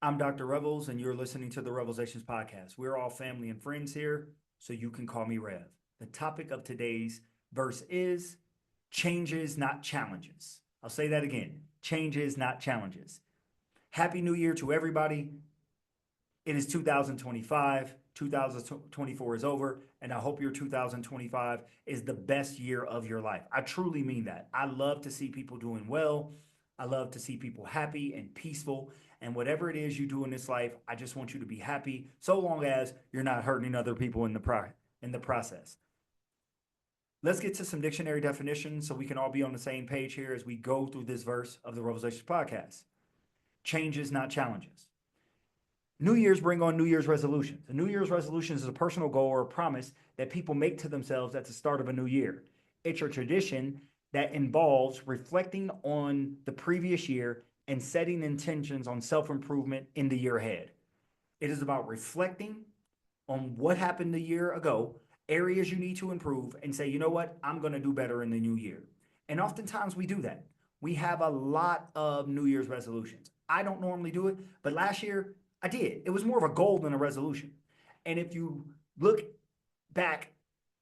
I'm Dr. Revels, and you're listening to the REVELSations podcast. We're all family and friends here, so you can call me Rev. The topic of today's verse is changes, not challenges. I'll say that again, changes, not challenges. Happy New Year to everybody. It is 2025. 2024 is over, and I hope your 2025 is the best year of your life. I truly mean that. I love to see people doing well. I love to see people happy and peaceful. And whatever it is you do in this life, I just want you to be happy, so long as you're not hurting other people in the process. Let's get to some dictionary definitions so we can all be on the same page here as we go through this verse of the Revelations podcast. Changes, not challenges. New Year's bring on New Year's resolutions. A New Year's resolution is a personal goal or a promise that people make to themselves at the start of a new year. It's a tradition that involves reflecting on the previous year and setting intentions on self improvement in the year ahead. It is about reflecting on what happened the year ago, areas you need to improve, and say, you know what, I'm going to do better in the new year. And oftentimes we do that. We have a lot of New Year's resolutions. I don't normally do it, but last year I did. It was more of a goal than a resolution. And if you look back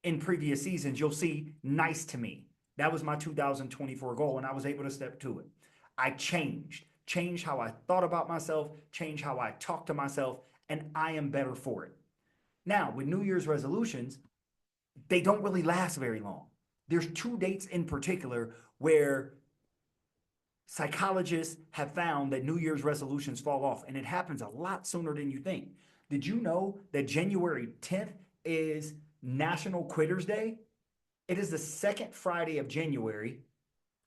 in previous seasons, you'll see nice to me. That was my 2024 goal, and I was able to step to it. I changed how I thought about myself, changed how I talked to myself, and I am better for it. Now, with New Year's resolutions, they don't really last very long. There's two dates in particular where psychologists have found that New Year's resolutions fall off, and it happens a lot sooner than you think. Did you know that January 10th is National Quitters Day? It is the second Friday of January,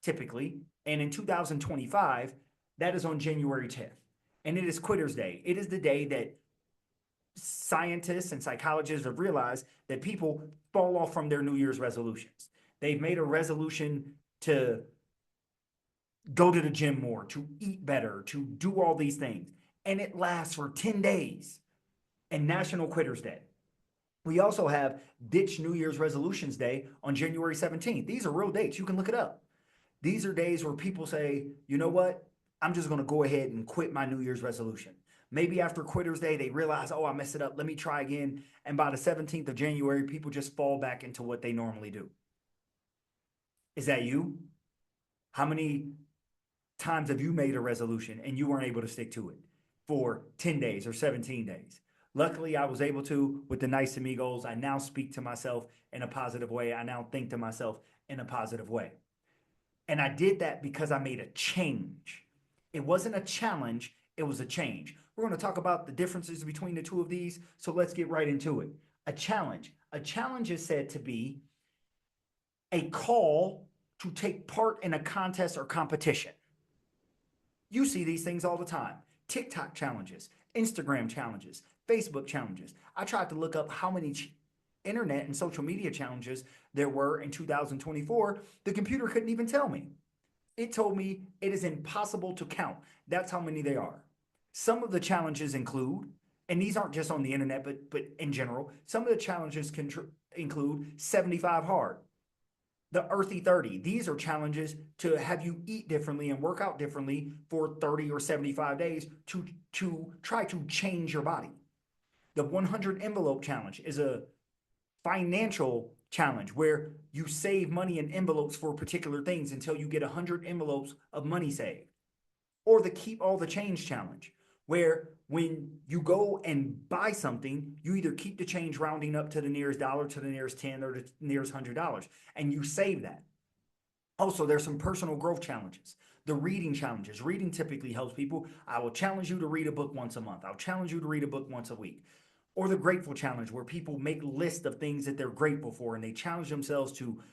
typically, and in 2025, that is on January 10th. And it is Quitters Day. It is the day that scientists and psychologists have realized that people fall off from their New Year's resolutions. They've made a resolution to go to the gym more, to eat better, to do all these things. And it lasts for 10 days and National Quitters Day. We also have Ditch New Year's Resolutions Day on January 17th. These are real dates. You can look it up. These are days where people say, you know what? I'm just going to go ahead and quit my New Year's resolution. Maybe after Quitters Day, they realize, oh, I messed it up. Let me try again. And by the 17th of January, people just fall back into what they normally do. Is that you? How many times have you made a resolution and you weren't able to stick to it for 10 days or 17 days? Luckily, I was able to with the Nice to Me goals. I now speak to myself in a positive way. I now think to myself in a positive way. And I did that because I made a change. It wasn't a challenge, it was a change. We're going to talk about the differences between the two of these, so let's get right into it. A challenge. A challenge is said to be a call to take part in a contest or competition. You see these things all the time. TikTok challenges, Instagram challenges, Facebook challenges. I tried to look up how many internet and social media challenges there were in 2024. The computer couldn't even tell me. It told me it is impossible to count. That's how many they are. Some of the challenges include, and these aren't just on the internet, but in general, some of the challenges can include 75 hard, the earthy 30. These are challenges to have you eat differently and work out differently for 30 or 75 days to try to change your body. The 100 envelope challenge is a financial challenge where you save money in envelopes for particular things until you get 100 envelopes of money saved. Or the keep all the change challenge, where when you go and buy something, you either keep the change rounding up to the nearest dollar, to the nearest 10, or the nearest $100, and you save that. Also, there's some personal growth challenges. The reading challenges. Reading typically helps people. I will challenge you to read a book once a month. I'll challenge you to read a book once a week. Or the grateful challenge, where people make lists of things that they're grateful for, and they challenge themselves to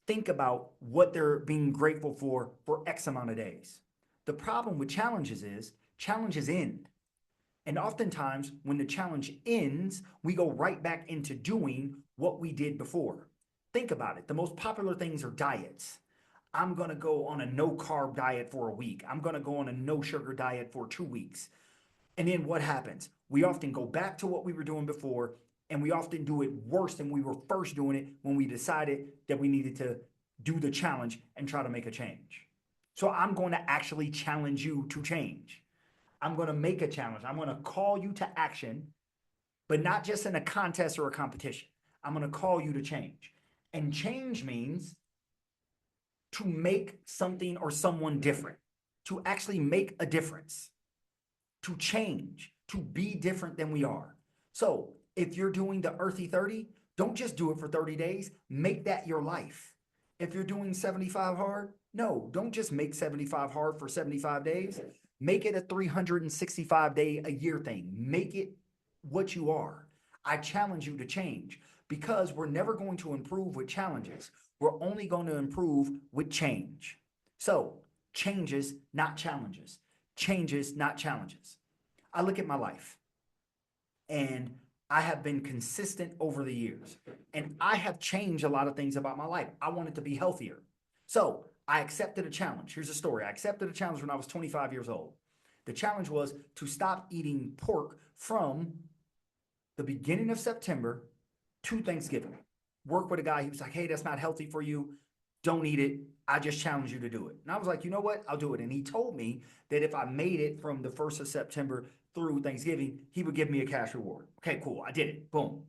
think about what they're being grateful for X amount of days. The problem with challenges is challenges end. And oftentimes, when the challenge ends, we go right back into doing what we did before. Think about it. The most popular things are diets. I'm going to go on a no carb diet for a week. I'm going to go on a no sugar diet for 2 weeks. And then what happens? We often go back to what we were doing before, and we often do it worse than we were first doing it when we decided that we needed to do the challenge and try to make a change. So I'm going to actually challenge you to change. I'm going to make a challenge. I'm going to call you to action, but not just in a contest or a competition. I'm going to call you to change. And change means to make something or someone different, to actually make a difference, to change, to be different than we are. So if you're doing the earthy 30, don't just do it for 30 days, make that your life. If you're doing 75 hard, no, don't just make 75 hard for 75 days. Make it a 365-day a year thing. Make it what you are. I challenge you to change because we're never going to improve with challenges. We're only going to improve with change. So, changes, not challenges. Changes, not challenges. I look at my life and I have been consistent over the years and I have changed a lot of things about my life. I wanted to be healthier. So I accepted a challenge. Here's a story. I accepted a challenge when I was 25 years old. The challenge was to stop eating pork from the beginning of September to Thanksgiving. Work with a guy. He was like, hey, that's not healthy for you. Don't eat it. I just challenge you to do it. And I was like, you know what? I'll do it. And he told me that if I made it from the 1st of September through Thanksgiving, he would give me a cash reward. Okay, cool. I did it. Boom.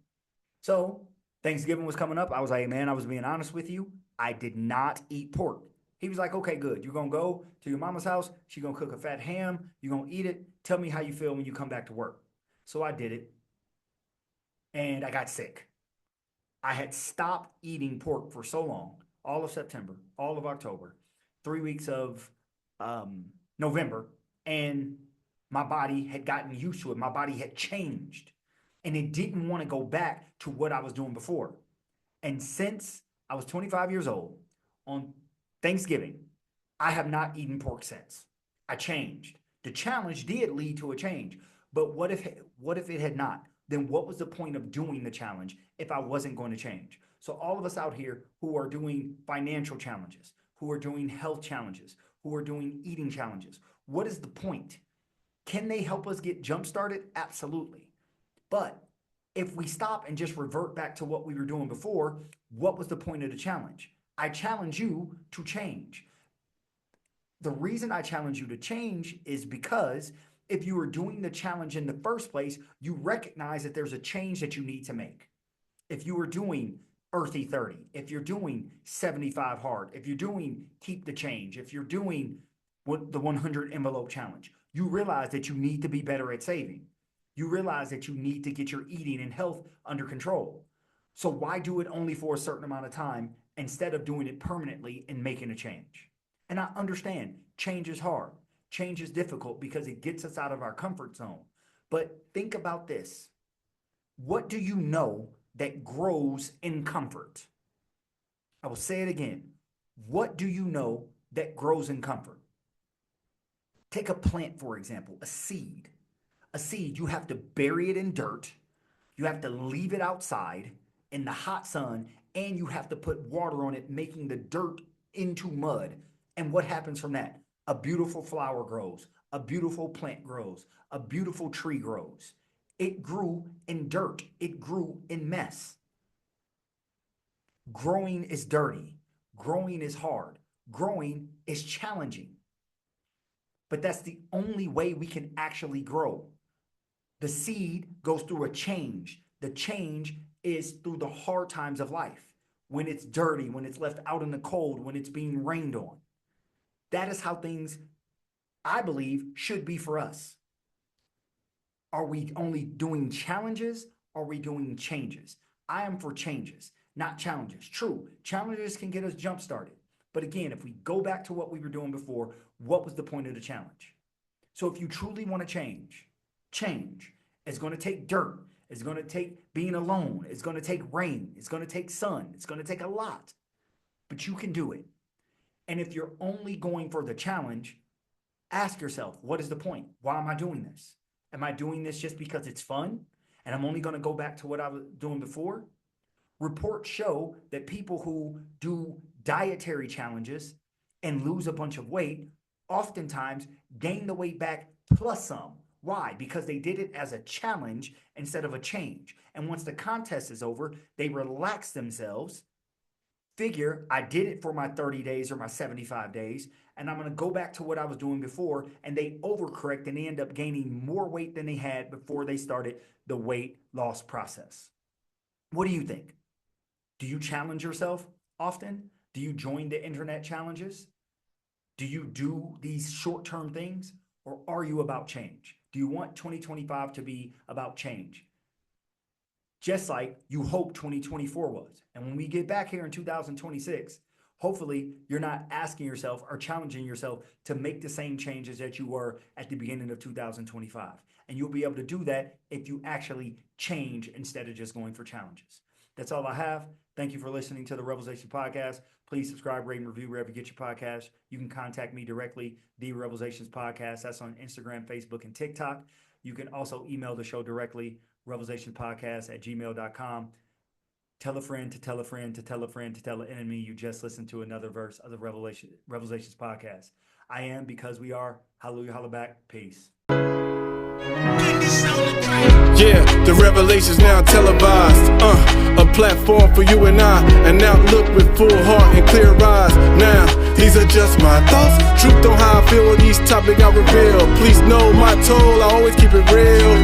So Thanksgiving was coming up. I was like, hey, man, I was being honest with you. I did not eat pork. He was like, okay, good. You're going to go to your mama's house. She's going to cook a fat ham. You're going to eat it. Tell me how you feel when you come back to work. So I did it. And I got sick. I had stopped eating pork for so long, all of September, all of October, 3 weeks of November, and my body had gotten used to it. My body had changed, and it didn't want to go back to what I was doing before. And since I was 25 years old, on Thanksgiving, I have not eaten pork since. I changed. The challenge did lead to a change, but what if it had not? Then what was the point of doing the challenge if I wasn't going to change? So all of us out here who are doing financial challenges, who are doing health challenges, who are doing eating challenges, what is the point? Can they help us get jump started? Absolutely. But if we stop and just revert back to what we were doing before, what was the point of the challenge? I challenge you to change. The reason I challenge you to change is because if you were doing the challenge in the first place, you recognize that there's a change that you need to make. If you were doing earthy 30, if you're doing 75 hard, if you're doing keep the change, if you're doing the 100 envelope challenge, you realize that you need to be better at saving. You realize that you need to get your eating and health under control. So why do it only for a certain amount of time instead of doing it permanently and making a change? And I understand change is hard. Change is difficult because it gets us out of our comfort zone. But think about this. What do you know that grows in comfort? I will say it again. What do you know that grows in comfort? Take a plant, for example, a seed. A seed, you have to bury it in dirt. You have to leave it outside in the hot sun, and you have to put water on it, making the dirt into mud. And what happens from that? A beautiful flower grows, a beautiful plant grows, a beautiful tree grows. It grew in dirt, it grew in mess. Growing is dirty, growing is hard, growing is challenging. But that's the only way we can actually grow. The seed goes through a change. The change is through the hard times of life, when it's dirty, when it's left out in the cold, when it's being rained on. That is how things, I believe, should be for us. Are we only doing challenges? Are we doing changes? I am for changes, not challenges. True, challenges can get us jump started. But again, if we go back to what we were doing before, what was the point of the challenge? So if you truly want to change, change. It's going to take dirt. It's going to take being alone. It's going to take rain. It's going to take sun. It's going to take a lot. But you can do it. And if you're only going for the challenge, ask yourself, what is the point? Why am I doing this? Am I doing this just because it's fun and I'm only going to go back to what I was doing before? Reports show that people who do dietary challenges and lose a bunch of weight oftentimes gain the weight back plus some. Why? Because they did it as a challenge instead of a change. And once the contest is over, they relax themselves figure I did it for my 30 days or my 75 days, and I'm going to go back to what I was doing before, and they overcorrect and they end up gaining more weight than they had before they started the weight loss process. What do you think? Do you challenge yourself often? Do you join the internet challenges? Do you do these short-term things, or are you about change? Do you want 2025 to be about change? Just like you hope 2024 was. And when we get back here in 2026, hopefully you're not asking yourself or challenging yourself to make the same changes that you were at the beginning of 2025. And you'll be able to do that if you actually change instead of just going for challenges. That's all I have. Thank you for listening to the REVELSations podcast. Please subscribe, rate, and review wherever you get your podcast. You can contact me directly, the REVELSations podcast. That's on Instagram, Facebook, and TikTok. You can also email the show directly, REVELSationspodcast@gmail.com. Tell a friend to tell a friend to tell a friend to tell an enemy you just listened to another verse of the REVELSations podcast. I am because we are. Hallelujah, holla back. Peace. Yeah, the Revelations now televised. A platform for you and I, an outlook with full heart and clear eyes. Now, these are just my thoughts. Truth on how I feel on these topics I reveal. Please know my toll, I always keep it real.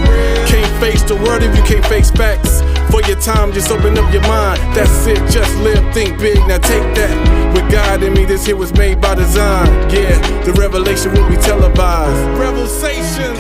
Can't face the word if you can't face facts. For your time, just open up your mind. That's it, just live, think big, now take that. With God in me, this here was made by design. Yeah, the revelation will be televised. REVELSations.